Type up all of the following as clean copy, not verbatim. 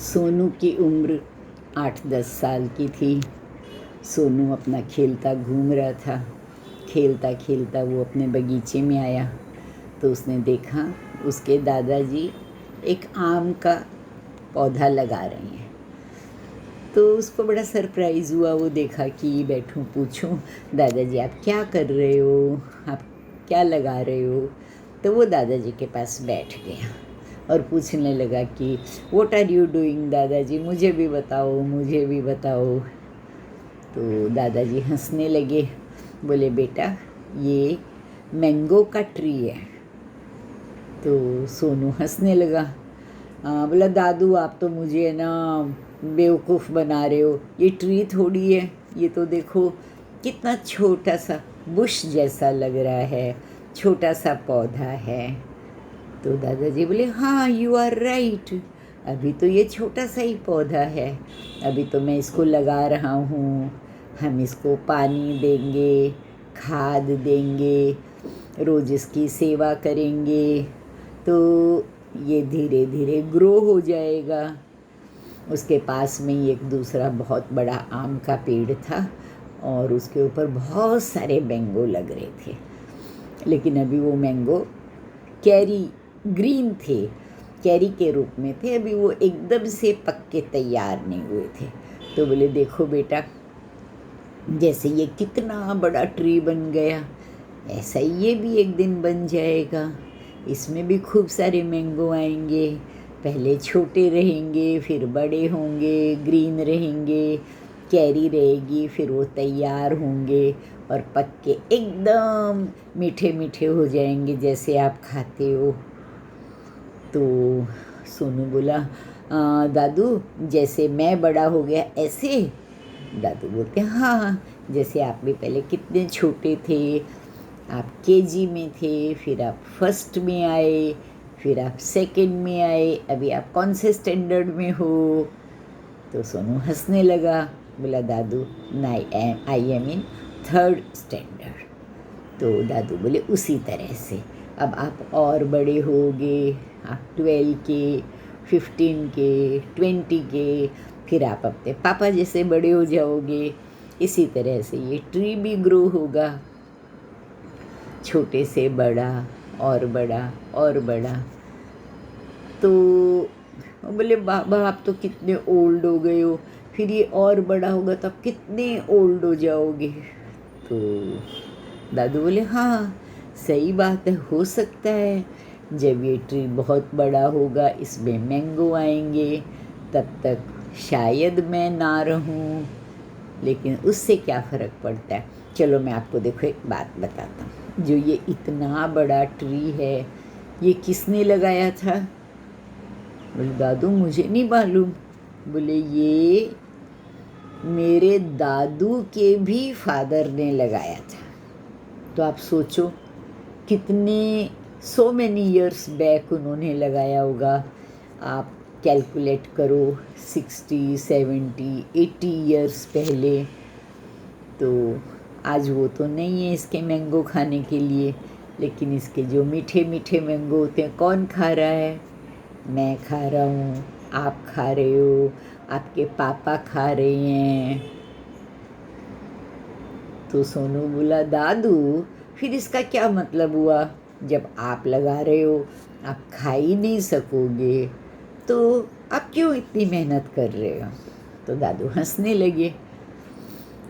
सोनू की उम्र 8-10 साल की थी। सोनू अपना खेलता घूम रहा था। खेलता खेलता वो अपने बगीचे में आया तो उसने देखा उसके दादाजी एक आम का पौधा लगा रहे हैं। तो उसको बड़ा सरप्राइज़ हुआ। वो देखा कि बैठूं पूछूं, दादाजी आप क्या कर रहे हो, आप क्या लगा रहे हो। तो वो दादाजी के पास बैठ गया और पूछने लगा कि व्हाट आर यू डूइंग दादाजी, मुझे भी बताओ, मुझे भी बताओ। तो दादाजी हंसने लगे, बोले बेटा ये मैंगो का ट्री है। तो सोनू हंसने लगा। बोला दादू आप तो मुझे ना बेवकूफ़ बना रहे हो, ये ट्री थोड़ी है, ये तो देखो कितना छोटा सा बुश जैसा लग रहा है, छोटा सा पौधा है। तो दादाजी बोले हाँ यू आर राइट, अभी तो ये छोटा सा ही पौधा है, अभी तो मैं इसको लगा रहा हूँ, हम इसको पानी देंगे, खाद देंगे, रोज़ इसकी सेवा करेंगे तो ये धीरे धीरे ग्रो हो जाएगा। उसके पास में ही एक दूसरा बहुत बड़ा आम का पेड़ था और उसके ऊपर बहुत सारे मैंगो लग रहे थे, लेकिन अभी वो मैंगो कैरी ग्रीन थे, कैरी के रूप में थे, अभी वो एकदम से पक के तैयार नहीं हुए थे। तो बोले देखो बेटा, जैसे ये कितना बड़ा ट्री बन गया, ऐसा ही ये भी एक दिन बन जाएगा, इसमें भी खूब सारे मैंगो आएंगे, पहले छोटे रहेंगे, फिर बड़े होंगे, ग्रीन रहेंगे, कैरी रहेगी, फिर वो तैयार होंगे और पक के एकदम मीठे मीठे हो जाएंगे जैसे आप खाते हो। तो सोनू बोला दादू जैसे मैं बड़ा हो गया ऐसे। दादू बोलते हाँ, जैसे आप भी पहले कितने छोटे थे, आप केजी में थे, फिर आप फर्स्ट में आए, फिर आप सेकंड में आए, अभी आप कौन से स्टैंडर्ड में हो। तो सोनू हंसने लगा, बोला दादू I am in third standard. तो दादू बोले उसी तरह से अब आप और बड़े होगे, आप 12 के, 15 के, 20 के, फिर आप अपने पापा जैसे बड़े हो जाओगे। इसी तरह से ये ट्री भी ग्रो होगा, छोटे से बड़ा और बड़ा और बड़ा। तो बोले बाबा आप तो कितने ओल्ड हो गए हो, फिर ये और बड़ा होगा तो आप कितने ओल्ड हो जाओगे। तो दादू बोले हाँ सही बात है, हो सकता है जब ये ट्री बहुत बड़ा होगा, इसमें मैंगो आएंगे, तब तक शायद मैं ना रहूं, लेकिन उससे क्या फ़र्क पड़ता है। चलो मैं आपको देखो एक बात बताता हूँ, जो ये इतना बड़ा ट्री है ये किसने लगाया था। बोले दादू मुझे नहीं मालूम। बोले ये मेरे दादू के भी फादर ने लगाया था। तो आप सोचो कितने सो मैनी ईयर्स बैक उन्होंने लगाया होगा। आप कैलकुलेट करो 60, 70, 80 ईयर्स पहले। तो आज वो तो नहीं है इसके मैंगो खाने के लिए, लेकिन इसके जो मीठे मीठे मैंगो होते हैं कौन खा रहा है। मैं खा रहा हूँ, आप खा रहे हो, आपके पापा खा रहे हैं। तो सोनू बोला दादू फिर इसका क्या मतलब हुआ, जब आप लगा रहे हो आप खा ही नहीं सकोगे तो आप क्यों इतनी मेहनत कर रहे हो। तो दादू हंसने लगे,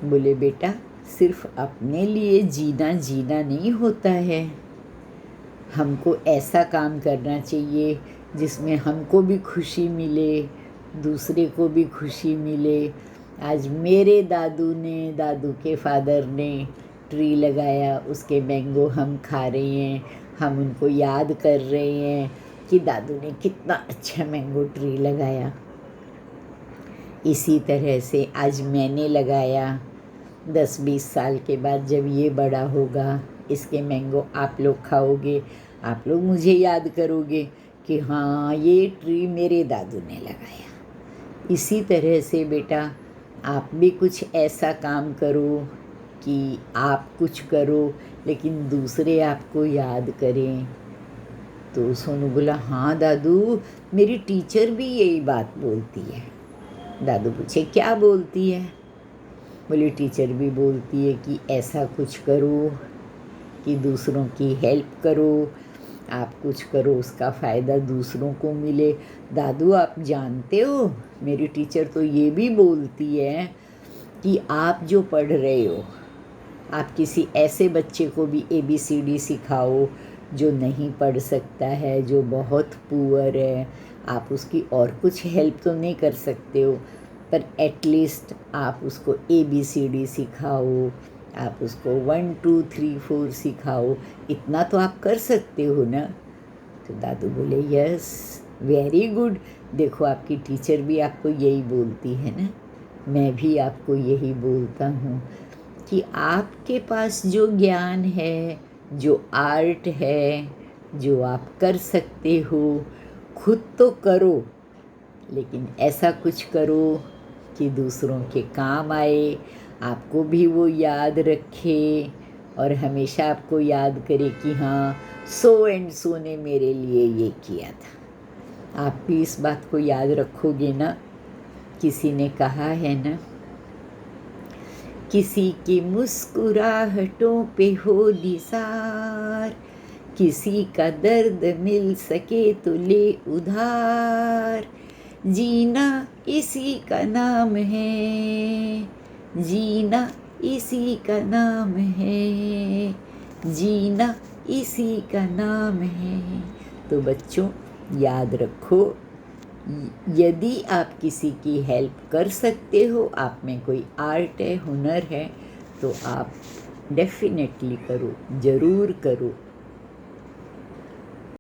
बोले बेटा सिर्फ अपने लिए जीना जीना नहीं होता है, हमको ऐसा काम करना चाहिए जिसमें हमको भी खुशी मिले, दूसरे को भी खुशी मिले। आज मेरे दादू ने, दादू के फादर ने ट्री लगाया, उसके मैंगो हम खा रहे हैं, हम उनको याद कर रहे हैं कि दादू ने कितना अच्छा मैंगो ट्री लगाया। इसी तरह से आज मैंने लगाया, 10-20 साल के बाद जब ये बड़ा होगा इसके मैंगो आप लोग खाओगे, आप लोग मुझे याद करोगे कि हाँ ये ट्री मेरे दादू ने लगाया। इसी तरह से बेटा आप भी कुछ ऐसा काम करो कि आप कुछ करो लेकिन दूसरे आपको याद करें। तो सोनू बोला, हाँ दादू, मेरी टीचर भी यही बात बोलती है। दादू पूछे, क्या बोलती है? बोली, टीचर भी बोलती है कि ऐसा कुछ करो कि दूसरों की हेल्प करो, आप कुछ करो उसका फ़ायदा दूसरों को मिले। दादू आप जानते हो, मेरी टीचर तो ये भी बोलती है कि आप जो पढ़ रहे हो, आप किसी ऐसे बच्चे को भी ABCD सिखाओ जो नहीं पढ़ सकता है, जो बहुत पुअर है। आप उसकी और कुछ हेल्प तो नहीं कर सकते हो, पर एटलीस्ट आप उसको ABCD सिखाओ, आप उसको 1 2 3 4 सिखाओ, इतना तो आप कर सकते हो ना। तो दादू बोले, यस वेरी गुड। देखो आपकी टीचर भी आपको यही बोलती है ना, मैं भी आपको यही बोलता हूँ कि आपके पास जो ज्ञान है, जो आर्ट है, जो आप कर सकते हो, खुद तो करो, लेकिन ऐसा कुछ करो कि दूसरों के काम आए, आपको भी वो याद रखे और हमेशा आपको याद करे कि हाँ, सो एंड सो ने मेरे लिए ये किया था। आप भी इस बात को याद रखोगे ना। किसी ने कहा है ना, किसी की मुस्कुराहटों पे हो निसार, किसी का दर्द मिल सके तो ले उधार, जीना इसी का नाम है, जीना इसी का नाम है, जीना इसी का नाम है। तो बच्चों याद रखो, यदि आप किसी की हेल्प कर सकते हो, आप में कोई आर्ट है, हुनर है, तो आप डेफिनेटली करो, ज़रूर करो।